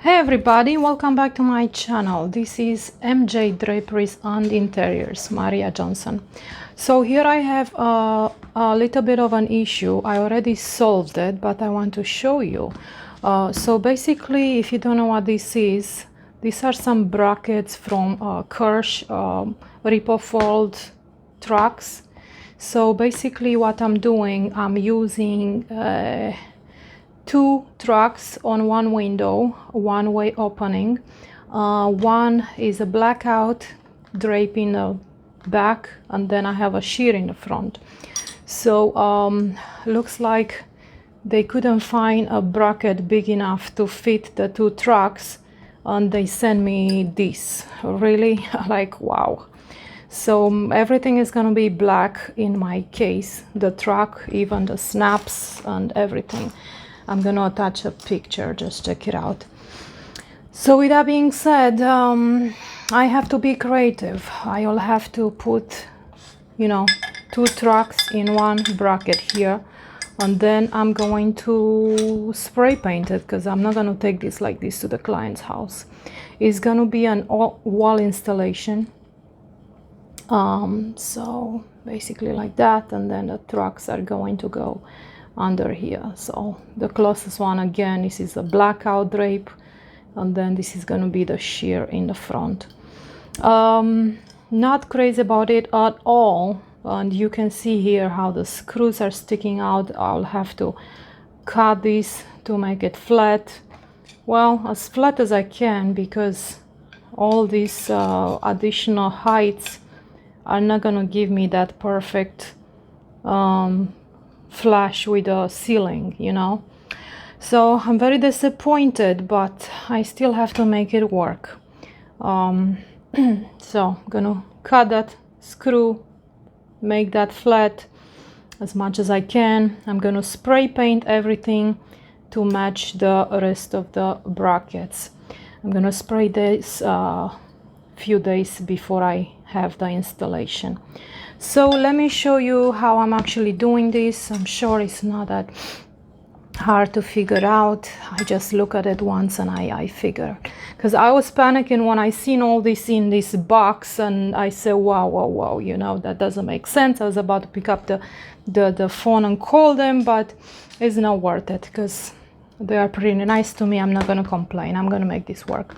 Hey everybody, welcome back to my channel. This is MJ Draperies and Interiors, Maria Johnson. So here I have a little bit of an issue. I already solved it, but I want to show you. So basically, if you don't know what this is, these are some brackets from Kirsch Ripple Fold trucks. So basically what I'm doing, I'm using two tracks on one window, one-way opening. One is a blackout drape in the back, and then I have a sheer in the front. So looks like they couldn't find a bracket big enough to fit the two tracks, and they sent me this. Really, like, wow. So everything is gonna be black in my case, the track, even the snaps and everything. I'm gonna attach a picture, just check it out. So with that being said, I have to be creative. I'll have to put, you know, two tracks in one bracket here, and then I'm going to spray paint it, because I'm not gonna take this like this to the client's house. It's gonna be an wall installation. So basically like that, and then the tracks are going to go under here. So the closest one, again, this is a blackout drape, and then this is going to be the sheer in the front. Not crazy about it at all, and you can see here how the screws are sticking out. I'll have to cut this to make it flat, well, as flat as I can, because all these additional heights are not going to give me that perfect flash with the ceiling, you know. So I'm very disappointed, but I still have to make it work. So I'm gonna cut that screw, make that flat as much as I can. I'm gonna spray paint everything to match the rest of the brackets. I'm gonna spray this few days before I have the installation. So let me show you how I'm actually doing this. I'm sure it's not that hard to figure out. I just look at it once and I figure, because I was panicking when I seen all this in this box, and I said, wow, you know, that doesn't make sense. I was about to pick up the phone and call them, but it's not worth it, because they are pretty nice to me. I'm not gonna complain. I'm gonna make this work.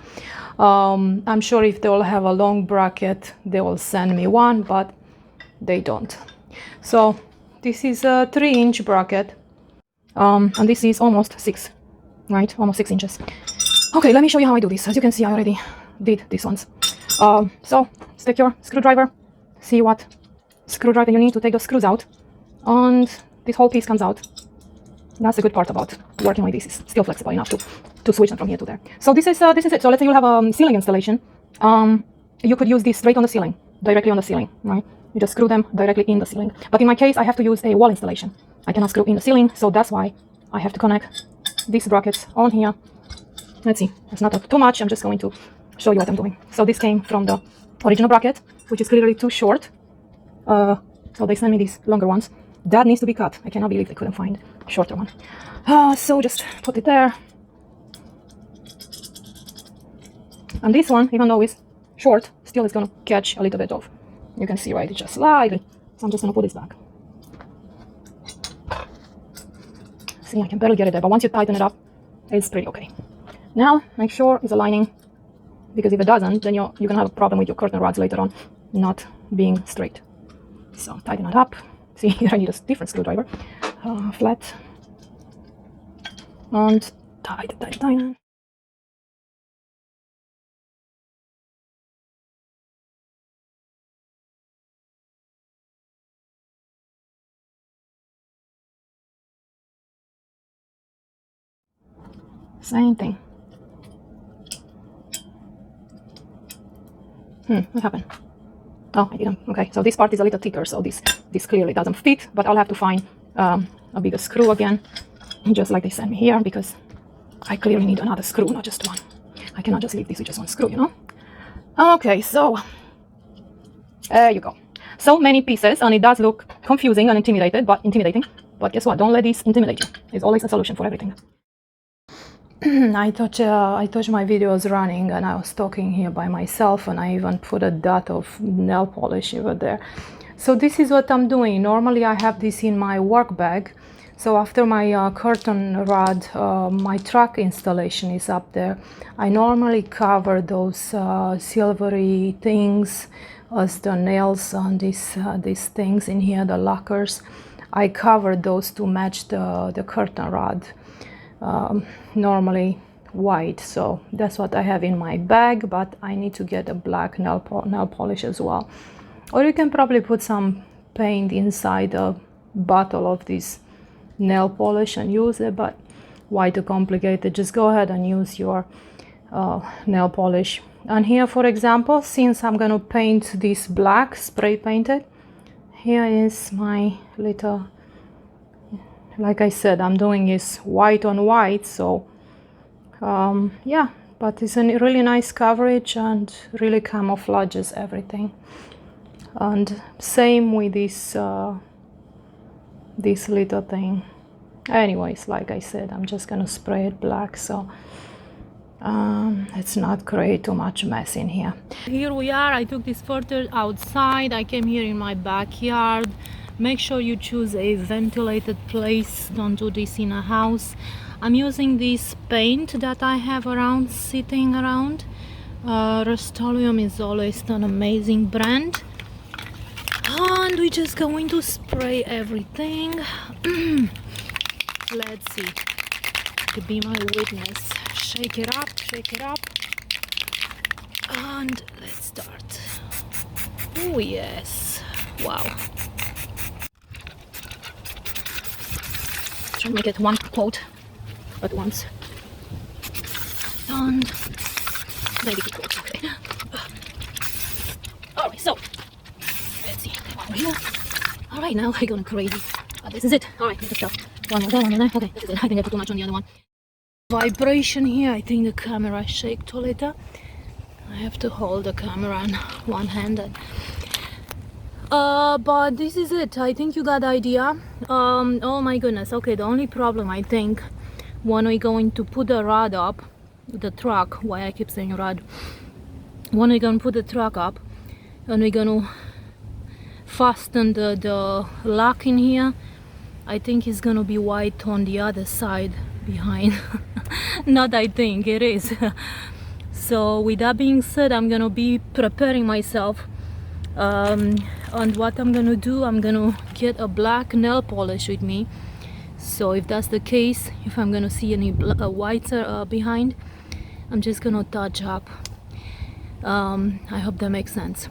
I'm sure if they all have a long bracket, they will send me one, but they don't. So this is a 3-inch bracket, and this is almost 6, right? Almost 6 inches. Okay, let me show you how I do this. As you can see, I already did this once. So stick your screwdriver, see what screwdriver you need to take the screws out, and this whole piece comes out. That's the good part about working like this. It's still flexible enough to switch them from here to there. So this is it. So let's say you have a ceiling installation. You could use this straight on the ceiling, directly on the ceiling, right? You just screw them directly in the ceiling. But in my case, I have to use a wall installation. I cannot screw in the ceiling, so that's why I have to connect these brackets on here. Let's see, it's not too much. I'm just going to show you what I'm doing. So this came from the original bracket, which is clearly too short. So they sent me these longer ones. That needs to be cut. I cannot believe they couldn't find a shorter one. So just put it there. And this one, even though it's short, still is going to catch a little bit of. You can see, right, it's just slightly. So I'm just going to put this back. See, I can barely get it there, but once you tighten it up, it's pretty okay. Now, make sure it's aligning, because if it doesn't, then you're going to have a problem with your curtain rods later on not being straight. So tighten it up. See, here I need a different screwdriver. Flat. And tighten. Same thing. What happened? Oh, I didn't. Okay, so this part is a little thicker, so this clearly doesn't fit, but I'll have to find a bigger screw again, just like they sent me here, because I clearly need another screw, not just one. I cannot just leave this with just one screw, you know? Okay, so there you go. So many pieces, and it does look confusing and intimidating, but guess what? Don't let this intimidate you. There's always a solution for everything. I thought my video was running and I was talking here by myself, and I even put a dot of nail polish over there. So this is what I'm doing. Normally I have this in my work bag. So after my curtain rod, my truck installation is up there. I normally cover those silvery things as the nails on these things in here, the lockers. I cover those to match the curtain rod. Normally white, so that's what I have in my bag, but I need to get a black nail polish as well. Or you can probably put some paint inside a bottle of this nail polish and use it, but why too complicated? Just go ahead and use your nail polish. And here, for example, since I'm going to paint this black, spray painted, here is my little, like I said, I'm doing this white on white, so yeah, but it's a really nice coverage and really camouflages everything. And same with this this little thing. Anyways, like I said, I'm just gonna spray it black, so let's not create too much mess in here. Here we are. I took this photo outside. I came here in my backyard. Make sure you choose a ventilated place. Don't do this in a house. I'm using this paint that I have around, sitting around. Rust-Oleum is always an amazing brand. And we're just going to spray everything. Let's see. To be my witness. Shake it up, shake it up. And let's start. Oh yes. Wow. Try to make it one coat at once. And maybe two coats, okay. Alright, so let's see. One more here. Alright, now we're going crazy. This is it. Alright, let's stop. One more there, one more there. Okay, this is it. I think I put too much on the other one. Vibration here. I think the camera shaked a little. I have to hold the camera in one-handed. But this is it. I think you got the idea. Oh my goodness. Okay, the only problem I think when we're going to put the rod up, the truck, why I keep saying rod, when we're going to put the truck up and we're going to fasten the lock in here, I think it's going to be white on the other side behind. Not I think, it is. So with that being said, I'm going to be preparing myself. And what I'm gonna do, I'm gonna get a black nail polish with me, so if that's the case, if I'm gonna see any whites behind, I'm just gonna touch up. I hope that makes sense,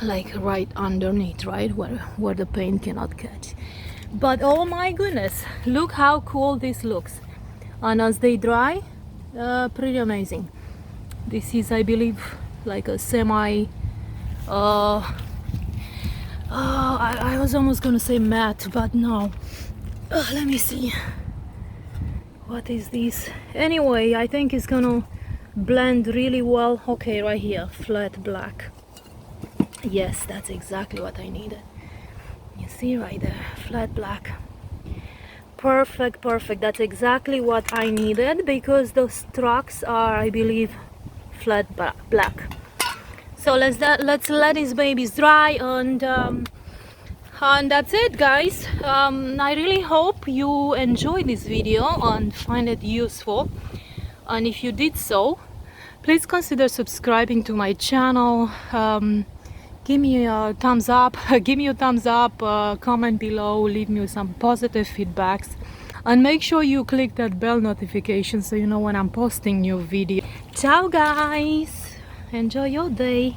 like right underneath, right where the paint cannot catch. But oh my goodness, look how cool this looks, and as they dry, pretty amazing. This is, I believe, like a semi I was almost gonna say matte, but no. Let me see. What is this? Anyway, I think it's gonna blend really well. Okay, right here, flat black. Yes, that's exactly what I needed. You see right there, flat black. Perfect, perfect. That's exactly what I needed, because those trucks are, I believe, flat black. So let's let these babies dry, and that's it, guys. I really hope you enjoyed this video and find it useful, and if you did so, please consider subscribing to my channel. Give me a thumbs up, comment below, leave me some positive feedbacks, and make sure you click that bell notification so you know when I'm posting new video. Ciao guys, enjoy your day.